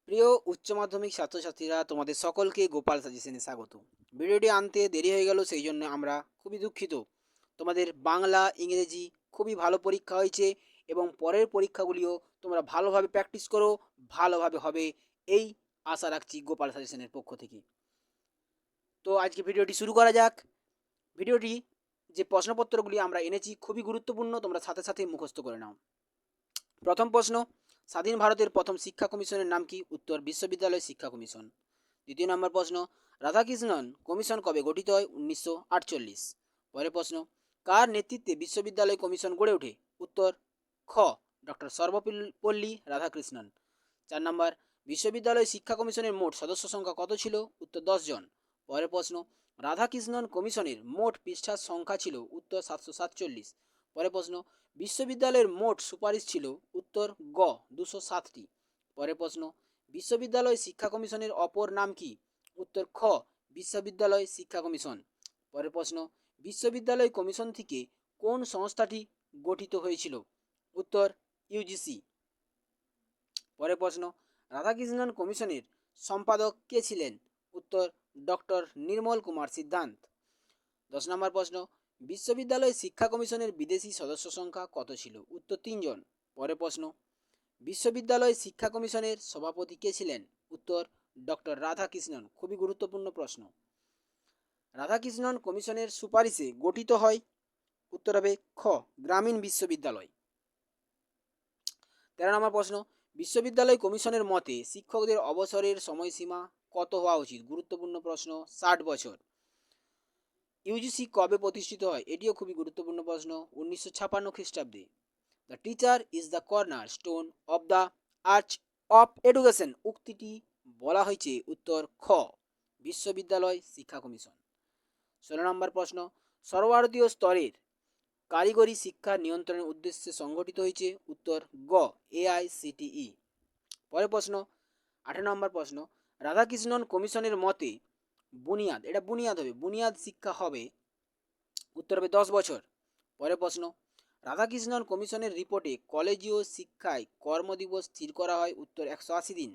প্রিয় উচ্চ মাধ্যমিক ছাত্রছাত্রীরা, তোমাদের সকলকে গোপাল সাজেশনে স্বাগত। ভিডিওটি আনতে দেরি হয়ে গেল, সেই জন্য আমরা খুবই দুঃখিত। তোমাদের বাংলা ইংরেজি খুবই ভালো পরীক্ষা হয়েছে এবং পরের পরীক্ষাগুলিও তোমরা ভালোভাবে প্র্যাকটিস করো, ভালোভাবে হবে এই আশা রাখছি গোপাল সাজেশনের পক্ষ থেকে। তো আজকে ভিডিওটি শুরু করা যাক। ভিডিওটি যে প্রশ্নপত্রগুলি আমরা এনেছি খুবই গুরুত্বপূর্ণ, তোমরা সাথে সাথে মুখস্থ করে নাও। প্রথম প্রশ্ন, স্বাধীন ভারতের প্রথম শিক্ষা কমিশনের নাম কি? উত্তর, বিশ্ববিদ্যালয় শিক্ষা কমিশন। দ্বিতীয় নম্বর প্রশ্ন, রাধাকৃষ্ণন কমিশন কবে গঠিত হয়? 1948। পরের প্রশ্ন, কার নেতৃত্বে বিশ্ববিদ্যালয় কমিশন গড়ে ওঠে? উত্তর, খ, ডক্টর সর্বপল্লী রাধাকৃষ্ণন। 4 নম্বর, বিশ্ববিদ্যালয় শিক্ষা কমিশনের মোট সদস্য সংখ্যা কত ছিল? উত্তর, 10 জন। পরের প্রশ্ন, রাধাকৃষ্ণন কমিশনের মোট পৃষ্ঠার সংখ্যা ছিল? উত্তর, 747। পরের প্রশ্ন, বিশ্ববিদ্যালয়ের মোট সুপারিশ ছিল? উত্তর, গ, 207টি। পরের প্রশ্ন, বিশ্ববিদ্যালয় শিক্ষা কমিশনের অপর নাম কি? উত্তর, খ, বিশ্ববিদ্যালয় শিক্ষা কমিশন। পরের প্রশ্ন, বিশ্ববিদ্যালয় কমিশন থেকে কোন সংস্থাটি গঠিত হয়েছিল? উত্তর, ইউজিসি। পরের প্রশ্ন, রাধাকৃষ্ণন কমিশনের সম্পাদক কে ছিলেন? উত্তর, ডক্টর নির্মল কুমার সিদ্ধান্ত। 10 নম্বর প্রশ্ন, বিশ্ববিদ্যালয় শিক্ষা কমিশনের বিদেশি সদস্য সংখ্যা কত ছিল? উত্তর, 3 জন। পরের প্রশ্ন, বিশ্ববিদ্যালয় শিক্ষা কমিশনের সভাপতি কে ছিলেন? উত্তর, ডক্টর রাধাকৃষ্ণন। খুবই গুরুত্বপূর্ণ প্রশ্ন। রাধাকৃষ্ণন কমিশনের সুপারিশে গঠিত হয়? উত্তর হবে খ, গ্রামীণ বিশ্ববিদ্যালয়। 13 নম্বর প্রশ্ন, বিশ্ববিদ্যালয় কমিশনের মতে শিক্ষকদের অবসরের সময়সীমা কত হওয়া উচিত? গুরুত্বপূর্ণ প্রশ্ন। 60 বছর। ইউজিসি কবে প্রতিষ্ঠিত হয়? এটিও খুবই গুরুত্বপূর্ণ প্রশ্ন। 1956 খ্রিস্টাব্দে। The teacher is the corner stone of the arch of education উক্তিটি বলা হয়েছে? উত্তর, খ, বিশ্ববিদ্যালয় শিক্ষা কমিশন। 16 নম্বর প্রশ্ন, সর্বভারতীয় স্তরের কারিগরি শিক্ষা নিয়ন্ত্রণের উদ্দেশ্যে সংগঠিত হয়েছে? উত্তর, গ, এআইসিটিই। পরের প্রশ্ন, 18 নম্বর প্রশ্ন, রাধাকৃষ্ণন কমিশনের মতে বুনিয়াদ, এটা বুনিয়াদ হবে, বুনিয়াদ শিক্ষা হবে? উত্তর হবে 10 বছর। পরের প্রশ্ন, রাধাকৃষ্ণন কমিশনের রিপোর্টে কলেজীয় শিক্ষায় কর্মদিবস স্থির করা হয়? উত্তর, 180 দিন।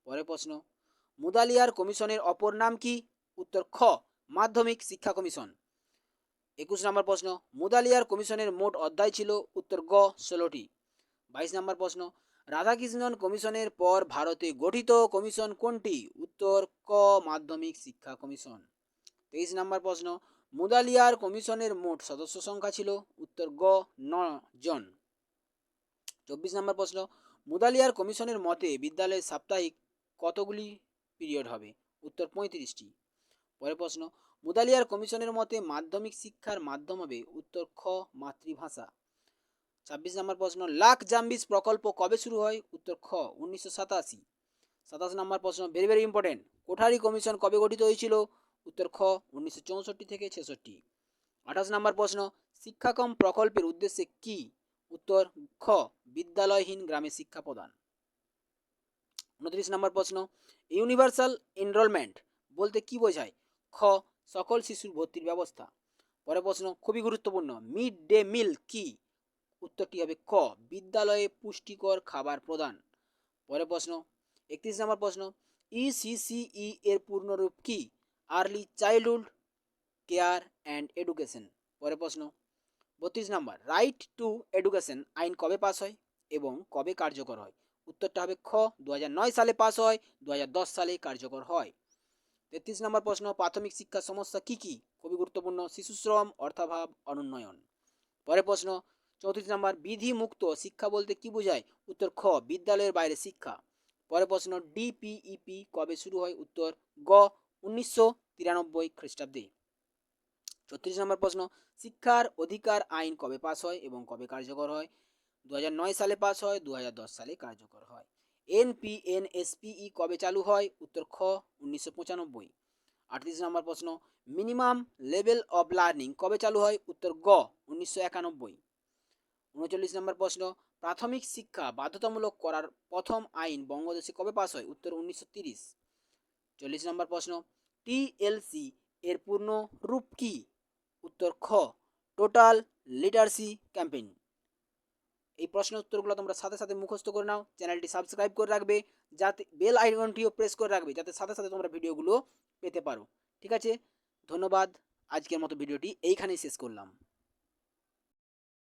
পরের প্রশ্ন, মুদালিয়ার কমিশনের অপর নাম কি? উত্তর, খ, মাধ্যমিক শিক্ষা কমিশন। 21 নম্বর প্রশ্ন, মুদালিয়ার কমিশনের মোট অধ্যায় ছিল? উত্তর, গ, 16টি। 22 নম্বর প্রশ্ন, রাধাকৃষ্ণন কমিশনের পর ভারতে গঠিত কমিশন কোনটি? উত্তর, ক, মাধ্যমিক শিক্ষা কমিশন। 23 নম্বর প্রশ্ন, মুদালিয়ার কমিশনের মোট সদস্য সংখ্যা ছিল? উত্তর, গ, 9 জন। 24 নম্বর প্রশ্ন, মুদালিয়ার কমিশনের মতে বিদ্যালয়ে সাপ্তাহিক কতগুলি পিরিয়ড হবে? উত্তর, 35টি। পরের প্রশ্ন, মুদালিয়ার কমিশনের মতে মাধ্যমিক শিক্ষার মাধ্যম হবে? উত্তর, খ, মাতৃভাষা। 26 নম্বর প্রশ্ন, লাখ জাম্বিস প্রকল্প কবে শুরু হয়? উত্তর, খ, 1987। 27 নম্বর প্রশ্ন, very very important, Kothari commission কবে গঠিত হয়েছিল? উত্তর, খ, 1964 থেকে 66। 28 নম্বর প্রশ্ন, শিক্ষাকম প্রকল্পের উদ্দেশ্যে কি? উত্তর, খ, বিদ্যালয়হীন গ্রামে শিক্ষা প্রদান। 29 নম্বর প্রশ্ন, ইউনিভার্সাল এনরোলমেন্ট বলতে কি বোঝায়? খ, সকল শিশুর ভর্তির ব্যবস্থা। পরের প্রশ্ন খুবই গুরুত্বপূর্ণ, মিড ডে মিল কি? উত্তরটি হবে ক, বিদ্যালয়ে পুষ্টিকর খাবার প্রদান। পরের প্রশ্ন 31 নম্বর প্রশ্ন, ইসিসিই এর পূর্ণরূপ কি? Early childhood care and education. পরের প্রশ্ন 32 নম্বর, রাইট টু এডুকেশন আইন কবে পাস হয় এবং কবে কার্যকর হয়? উত্তরটা হবে খ, 2009 সালে পাস হয়, 2010 সালে কার্যকর হয়। 33 নম্বর প্রশ্ন, প্রাথমিক শিক্ষার সমস্যা কি কি? খুবই গুরুত্বপূর্ণ, শিশুশ্রম, অর্থাভাব, অনুন্নয়ন। পরের প্রশ্ন 34 নম্বর, বিধি মুক্ত শিক্ষা বলতে কি বোঝায়? উত্তর, খ, বিদ্যালয়ের বাইরে শিক্ষা। পরের প্রশ্ন, ডিপিইপি কবে শুরু হয়? উত্তর, গ, 1993 খ্রিস্টাব্দে। 34 নম্বর প্রশ্ন, শিক্ষার অধিকার আইন কবে পাস হয় এবং কবে কার্যকর হয়? 2009 সালে পাস হয়, 2010 সালে কার্যকর হয়। এনপিএনএসপিই কবে চালু হয়? উত্তর, খ, 1995। 38 নম্বর প্রশ্ন, মিনিমাম লেভেল অব লার্নিং কবে চালু হয়? উত্তর, গ, 1991। 39 নম্বর প্রশ্ন, প্রাথমিক শিক্ষা বাধ্যতামূলক করার প্রথম আইন বঙ্গদেশে কবে পাস হয়? উত্তর, 1930। 40 নম্বর প্রশ্ন, টিএলসি এর পূর্ণ রূপ কি? উত্তর, খ, টোটাল লিটারেসি ক্যাম্পেইন। এই প্রশ্নের উত্তরগুলো তোমরা সাথে সাথে মুখস্থ করে নাও, চ্যানেলটি সাবস্ক্রাইব করে রাখবে, যাতে বেল আইকনটিও প্রেস করে রাখবে, যাতে সাথে সাথে তোমরা ভিডিওগুলো পেতে পারো। ঠিক আছে, ধন্যবাদ। আজকের মতো ভিডিওটি এইখানেই শেষ করলাম।